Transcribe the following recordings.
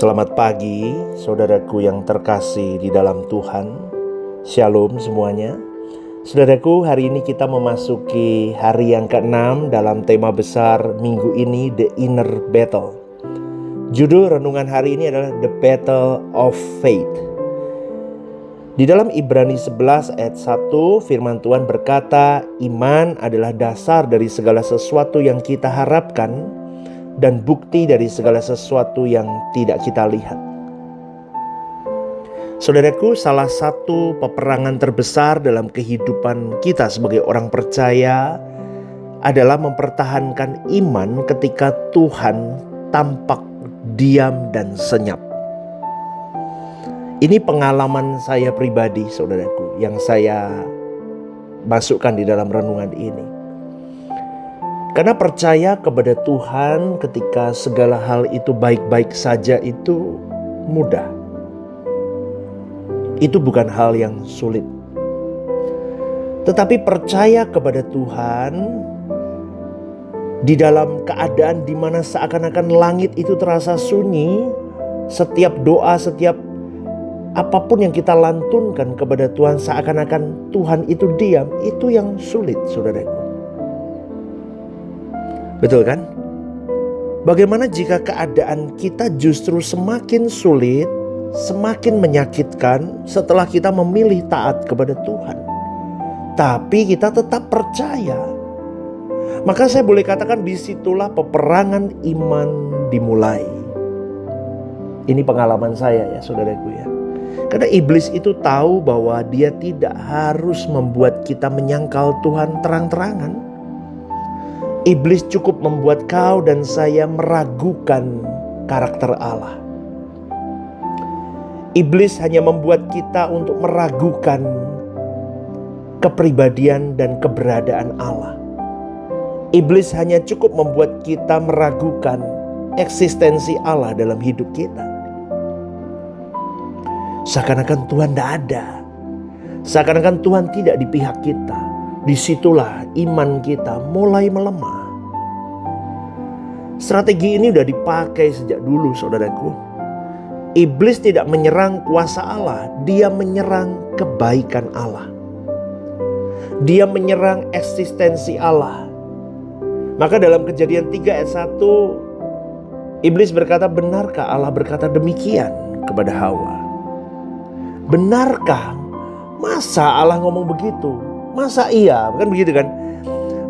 Selamat pagi, saudaraku yang terkasih di dalam Tuhan. Shalom semuanya. Saudaraku, hari ini kita memasuki hari yang ke-6 dalam tema besar minggu ini, The Inner Battle. Judul renungan hari ini adalah The Battle of Faith. Di dalam Ibrani 11 ayat 1, firman Tuhan berkata, iman adalah dasar dari segala sesuatu yang kita harapkan dan bukti dari segala sesuatu yang tidak kita lihat. Saudaraku, salah satu peperangan terbesar dalam kehidupan kita sebagai orang percaya adalah mempertahankan iman ketika Tuhan tampak diam dan senyap. Ini pengalaman saya pribadi, saudaraku, yang saya masukkan di dalam renungan ini. Karena percaya kepada Tuhan ketika segala hal itu baik-baik saja itu mudah. Itu bukan hal yang sulit. Tetapi percaya kepada Tuhan di dalam keadaan di mana seakan-akan langit itu terasa sunyi, setiap doa, setiap apapun yang kita lantunkan kepada Tuhan seakan-akan Tuhan itu diam, itu yang sulit, saudaraku. Betul kan? Bagaimana jika keadaan kita justru semakin sulit, semakin menyakitkan setelah kita memilih taat kepada Tuhan, tapi kita tetap percaya? Maka saya boleh katakan disitulah peperangan iman dimulai. Ini pengalaman saya ya, saudaraku ya. Karena iblis itu tahu bahwa dia tidak harus membuat kita menyangkal Tuhan terang-terangan. Iblis cukup membuat kau dan saya meragukan karakter Allah. Iblis hanya membuat kita untuk meragukan kepribadian dan keberadaan Allah. Iblis hanya cukup membuat kita meragukan eksistensi Allah dalam hidup kita. Seakan-akan Tuhan tidak ada. Seakan-akan Tuhan tidak di pihak kita. Disitulah iman kita mulai melemah. Strategi ini sudah dipakai sejak dulu, saudaraku. Iblis tidak menyerang kuasa Allah, dia menyerang kebaikan Allah. Dia menyerang eksistensi Allah. Maka dalam Kejadian 3 ayat 1, iblis berkata, benarkah Allah berkata demikian kepada Hawa? Benarkah? Masa Allah ngomong begitu? Masa iya? Bukan begitu kan?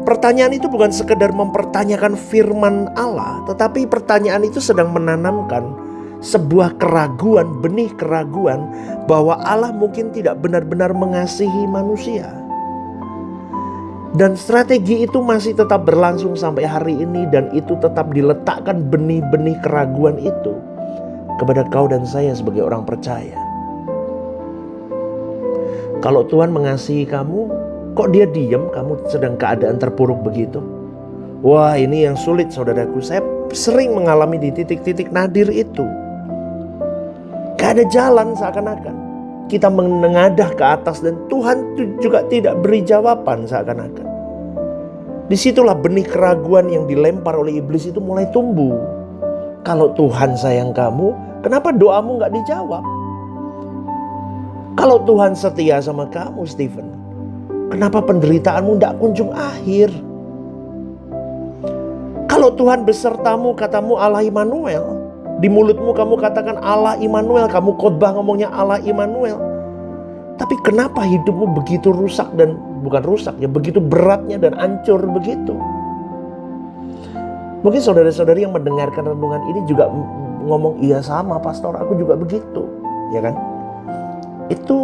Pertanyaan itu bukan sekedar mempertanyakan firman Allah, tetapi pertanyaan itu sedang menanamkan sebuah keraguan, benih keraguan bahwa Allah mungkin tidak benar-benar mengasihi manusia. Dan strategi itu masih tetap berlangsung sampai hari ini, dan itu tetap diletakkan benih-benih keraguan itu kepada kau dan saya sebagai orang percaya. Kalau Tuhan mengasihi kamu, kok dia diam, kamu sedang keadaan terpuruk begitu? Wah, ini yang sulit, saudaraku. Saya sering mengalami di titik-titik nadir itu. Gak ada jalan, seakan-akan kita menengadah ke atas dan Tuhan juga tidak beri jawaban, seakan-akan. Disitulah benih keraguan yang dilempar oleh iblis itu mulai tumbuh. Kalau Tuhan sayang kamu, kenapa doamu gak dijawab? Kalau Tuhan setia sama kamu, Stephen, kenapa penderitaanmu tidak kunjung akhir? Kalau Tuhan besertamu, katamu Allah Immanuel. Di mulutmu kamu katakan Allah Immanuel, kamu khotbah ngomongnya Allah Immanuel. Tapi kenapa hidupmu begitu rusak dan bukan rusak ya, begitu beratnya dan hancur begitu? Mungkin saudara-saudari yang mendengarkan renungan ini juga ngomong, iya sama pastor, aku juga begitu, ya kan?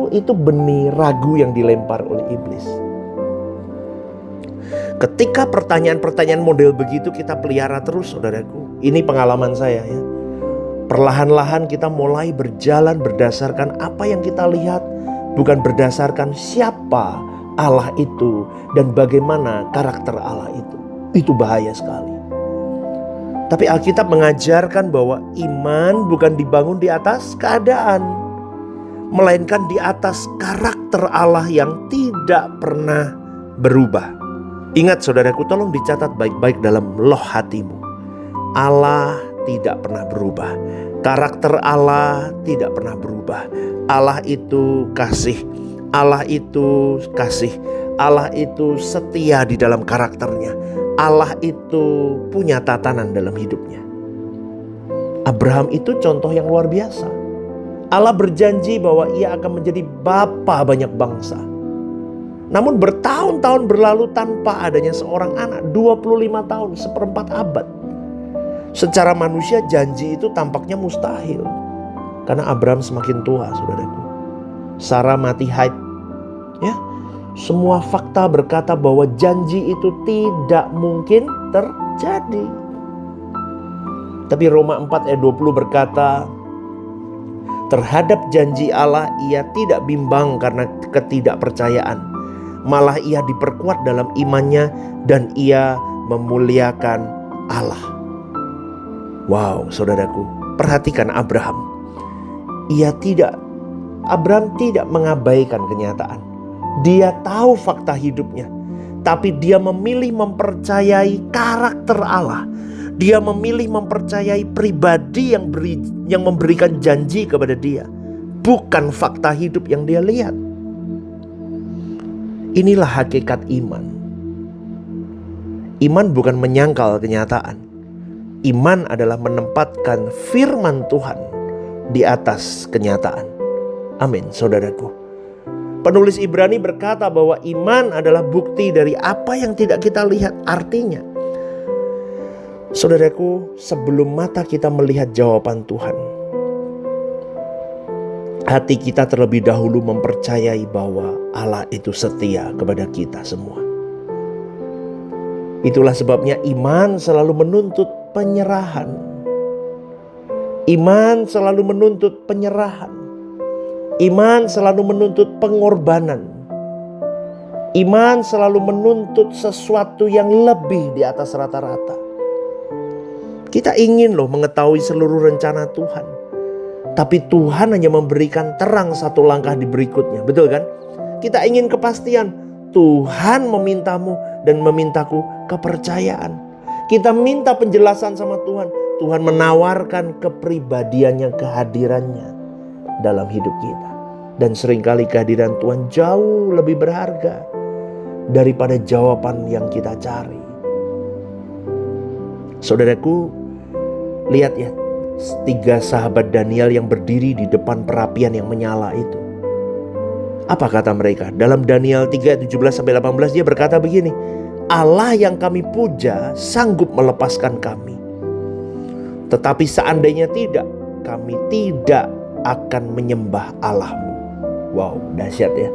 Itu benih ragu yang dilempar oleh iblis. Ketika pertanyaan-pertanyaan model begitu kita pelihara terus, saudaraku. Ini pengalaman saya ya. Perlahan-lahan kita mulai berjalan berdasarkan apa yang kita lihat, bukan berdasarkan siapa Allah itu dan bagaimana karakter Allah itu. Itu bahaya sekali. Tapi Alkitab mengajarkan bahwa iman bukan dibangun di atas keadaan, melainkan di atas karakter Allah yang tidak pernah berubah. Ingat saudaraku, tolong dicatat baik-baik dalam loh hatimu. Allah tidak pernah berubah. Karakter Allah tidak pernah berubah. Allah itu kasih. Allah itu kasih. Allah itu setia di dalam karakternya. Allah itu punya tatanan dalam hidupnya. Abraham itu contoh yang luar biasa. Allah berjanji bahwa ia akan menjadi bapa banyak bangsa. Namun bertahun-tahun berlalu tanpa adanya seorang anak. 25 tahun, seperempat abad. Secara manusia janji itu tampaknya mustahil. Karena Abraham semakin tua, saudaraku. Sarah mati haid. Ya, semua fakta berkata bahwa janji itu tidak mungkin terjadi. Tapi Roma 4 ayat 20 berkata, terhadap janji Allah ia tidak bimbang karena ketidakpercayaan. Malah ia diperkuat dalam imannya dan ia memuliakan Allah. Wow, saudaraku, perhatikan Abraham. Abraham tidak mengabaikan kenyataan. Dia tahu fakta hidupnya, tapi dia memilih mempercayai karakter Allah. Dia memilih mempercayai pribadi yang memberikan janji kepada dia, bukan fakta hidup yang dia lihat. Inilah hakikat iman. Iman bukan menyangkal kenyataan. Iman adalah menempatkan firman Tuhan di atas kenyataan. Amin, saudaraku. Penulis Ibrani berkata bahwa iman adalah bukti dari apa yang tidak kita lihat. Artinya, saudaraku, sebelum mata kita melihat jawaban Tuhan, hati kita terlebih dahulu mempercayai bahwa Allah itu setia kepada kita semua. Itulah sebabnya iman selalu menuntut penyerahan. Iman selalu menuntut penyerahan. Iman selalu menuntut pengorbanan. Iman selalu menuntut sesuatu yang lebih di atas rata-rata. Kita ingin mengetahui seluruh rencana Tuhan. Tapi Tuhan hanya memberikan terang satu langkah di berikutnya. Betul kan? Kita ingin kepastian. Tuhan memintamu dan memintaku kepercayaan. Kita minta penjelasan sama Tuhan. Tuhan menawarkan kepribadiannya, kehadirannya dalam hidup kita. Dan seringkali kehadiran Tuhan jauh lebih berharga daripada jawaban yang kita cari. Saudaraku, lihat ya, 3 sahabat Daniel yang berdiri di depan perapian yang menyala itu. Apa kata mereka? Dalam Daniel 3 17-18 dia berkata begini, Allah yang kami puja sanggup melepaskan kami. Tetapi seandainya tidak, kami tidak akan menyembah Allahmu. Wow, dahsyat ya.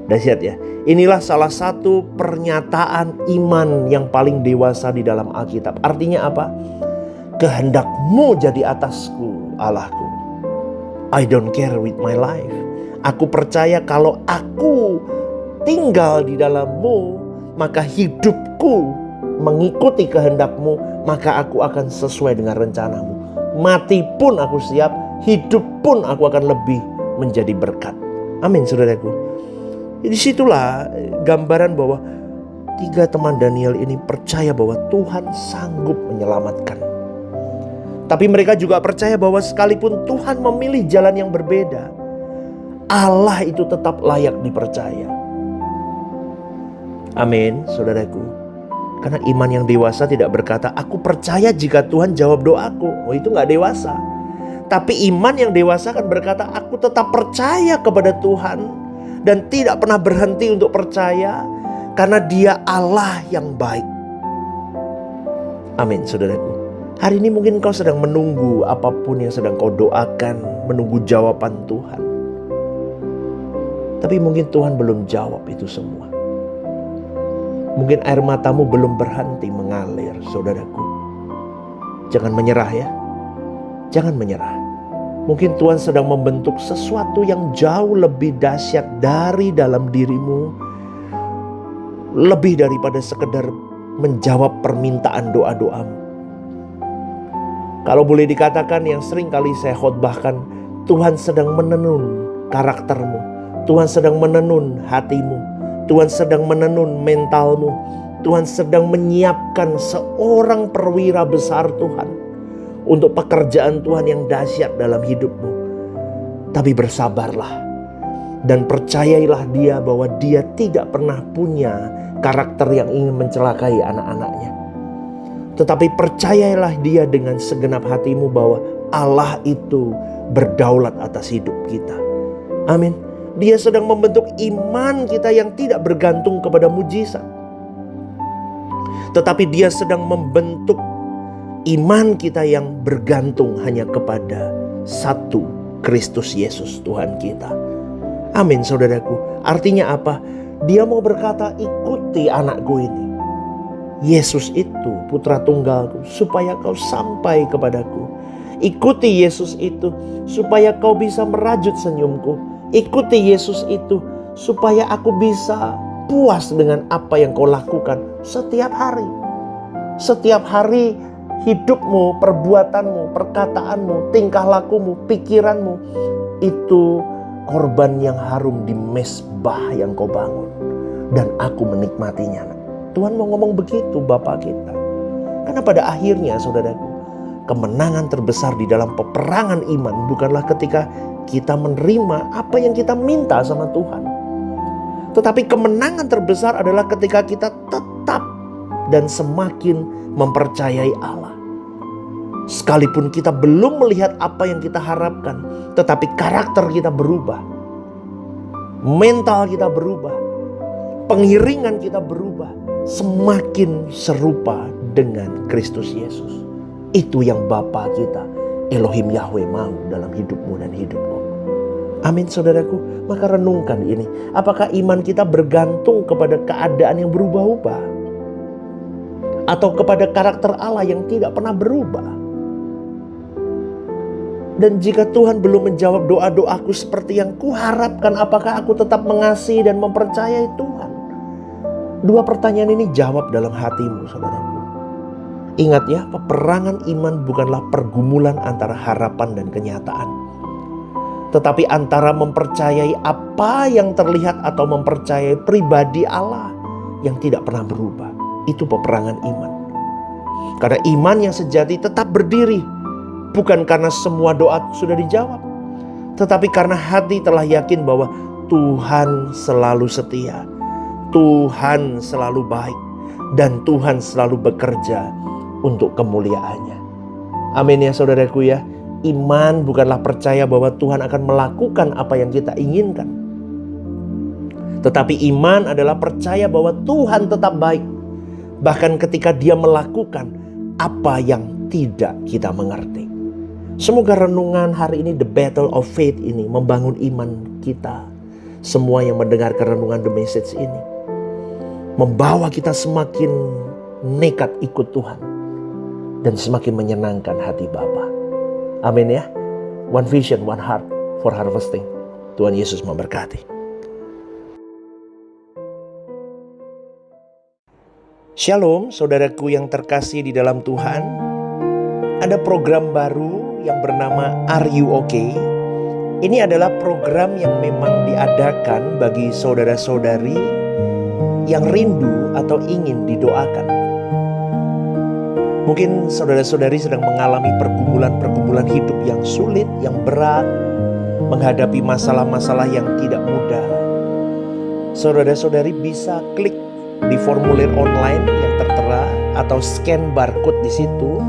Dahsyat ya. Inilah salah satu pernyataan iman yang paling dewasa di dalam Alkitab. Artinya apa? Kehendakmu jadi atasku, Allahku. I don't care with my life. Aku percaya kalau aku tinggal di dalammu, maka hidupku mengikuti kehendakmu, maka aku akan sesuai dengan rencanamu. Mati pun aku siap, hidup pun aku akan lebih menjadi berkat. Amin, saudaraku. Disitulah gambaran bahwa 3 teman Daniel ini percaya bahwa Tuhan sanggup menyelamatkan. Tapi mereka juga percaya bahwa sekalipun Tuhan memilih jalan yang berbeda, Allah itu tetap layak dipercaya. Amin, saudaraku. Karena iman yang dewasa tidak berkata, aku percaya jika Tuhan jawab doaku. Oh, itu gak dewasa. Tapi iman yang dewasa kan berkata, aku tetap percaya kepada Tuhan. Dan tidak pernah berhenti untuk percaya. Karena Dia Allah yang baik. Amin, saudaraku. Hari ini mungkin kau sedang menunggu apapun yang sedang kau doakan. Menunggu jawaban Tuhan. Tapi mungkin Tuhan belum jawab itu semua. Mungkin air matamu belum berhenti mengalir, saudaraku. Jangan menyerah ya. Jangan menyerah. Mungkin Tuhan sedang membentuk sesuatu yang jauh lebih dahsyat dari dalam dirimu. Lebih daripada sekedar menjawab permintaan doa-doamu. Kalau boleh dikatakan yang sering kali saya khotbahkan, Tuhan sedang menenun karaktermu. Tuhan sedang menenun hatimu. Tuhan sedang menenun mentalmu. Tuhan sedang menyiapkan seorang perwira besar Tuhan untuk pekerjaan Tuhan yang dahsyat dalam hidupmu. Tapi bersabarlah dan percayailah dia bahwa dia tidak pernah punya karakter yang ingin mencelakai anak-anaknya. Tetapi percayailah dia dengan segenap hatimu bahwa Allah itu berdaulat atas hidup kita. Amin. Dia sedang membentuk iman kita yang tidak bergantung kepada mujizat. Tetapi dia sedang membentuk iman kita yang bergantung hanya kepada satu, Kristus Yesus Tuhan kita. Amin saudaraku. Artinya apa? Dia mau berkata, ikuti anakku ini. Yesus itu putra tunggalku supaya kau sampai kepadaku. Ikuti Yesus itu supaya kau bisa merajut senyumku. Ikuti Yesus itu supaya aku bisa puas dengan apa yang kau lakukan setiap hari. Setiap hari hidupmu, perbuatanmu, perkataanmu, tingkah lakumu, pikiranmu itu korban yang harum di mezbah yang kau bangun. Dan aku menikmatinya. Tuhan mau ngomong begitu Bapa kita. Karena pada akhirnya saudaraku, kemenangan terbesar di dalam peperangan iman bukanlah ketika kita menerima apa yang kita minta sama Tuhan. Tetapi kemenangan terbesar adalah ketika kita tetap dan semakin mempercayai Allah. Sekalipun kita belum melihat apa yang kita harapkan, tetapi karakter kita berubah. Mental kita berubah. Pengiringan kita berubah. Semakin serupa dengan Kristus Yesus. Itu yang Bapa kita, Elohim Yahweh, mau dalam hidupmu dan hidupku. Amin saudaraku. Maka renungkan ini. Apakah iman kita bergantung kepada keadaan yang berubah-ubah? Atau kepada karakter Allah yang tidak pernah berubah? Dan jika Tuhan belum menjawab doa-doaku seperti yang kuharapkan, apakah aku tetap mengasihi dan mempercayai Tuhan? Dua pertanyaan ini jawab dalam hatimu saudaraku. Ingat ya, peperangan iman bukanlah pergumulan antara harapan dan kenyataan. Tetapi antara mempercayai apa yang terlihat atau mempercayai pribadi Allah yang tidak pernah berubah. Itu peperangan iman. Karena iman yang sejati tetap berdiri. Bukan karena semua doa sudah dijawab. Tetapi karena hati telah yakin bahwa Tuhan selalu setia. Tuhan selalu baik. Dan Tuhan selalu bekerja untuk kemuliaannya. Amin ya saudaraku ya. Iman bukanlah percaya bahwa Tuhan akan melakukan apa yang kita inginkan. Tetapi iman adalah percaya bahwa Tuhan tetap baik. Bahkan ketika dia melakukan apa yang tidak kita mengerti. Semoga renungan hari ini, The Battle of Faith ini, membangun iman kita. Semua yang mendengarkan renungan The Message ini. Membawa kita semakin nekat ikut Tuhan. Dan semakin menyenangkan hati Bapa. Amin ya. One vision, one heart for harvesting. Tuhan Yesus memberkati. Shalom saudaraku yang terkasih di dalam Tuhan. Ada program baru yang bernama Are You Okay? Ini adalah program yang memang diadakan bagi saudara-saudari yang rindu atau ingin didoakan. Mungkin saudara-saudari sedang mengalami pergumulan-pergumulan hidup yang sulit, yang berat, menghadapi masalah-masalah yang tidak mudah. Saudara-saudari bisa klik di formulir online yang tertera atau scan barcode di situ.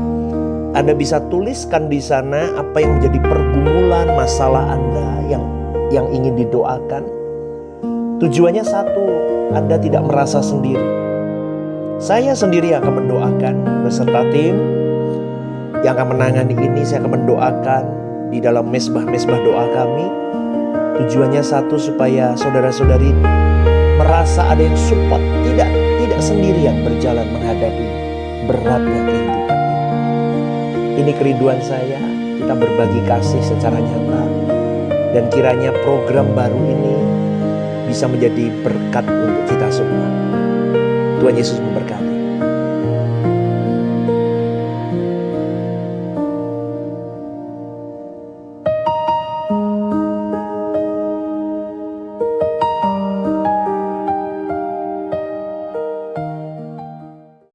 Anda bisa tuliskan di sana apa yang menjadi pergumulan masalah Anda yang ingin didoakan. Tujuannya satu, Anda tidak merasa sendiri. Saya sendiri akan mendoakan beserta tim yang akan menangani ini. Saya akan mendoakan di dalam mezbah-mezbah doa kami. Tujuannya satu, supaya saudara-saudari merasa ada yang support, tidak sendirian berjalan menghadapi beratnya kehidupan. Ini kerinduan saya, kita berbagi kasih secara nyata. Dan kiranya program baru ini bisa menjadi berkat untuk kita semua. Tuhan Yesus memberkati.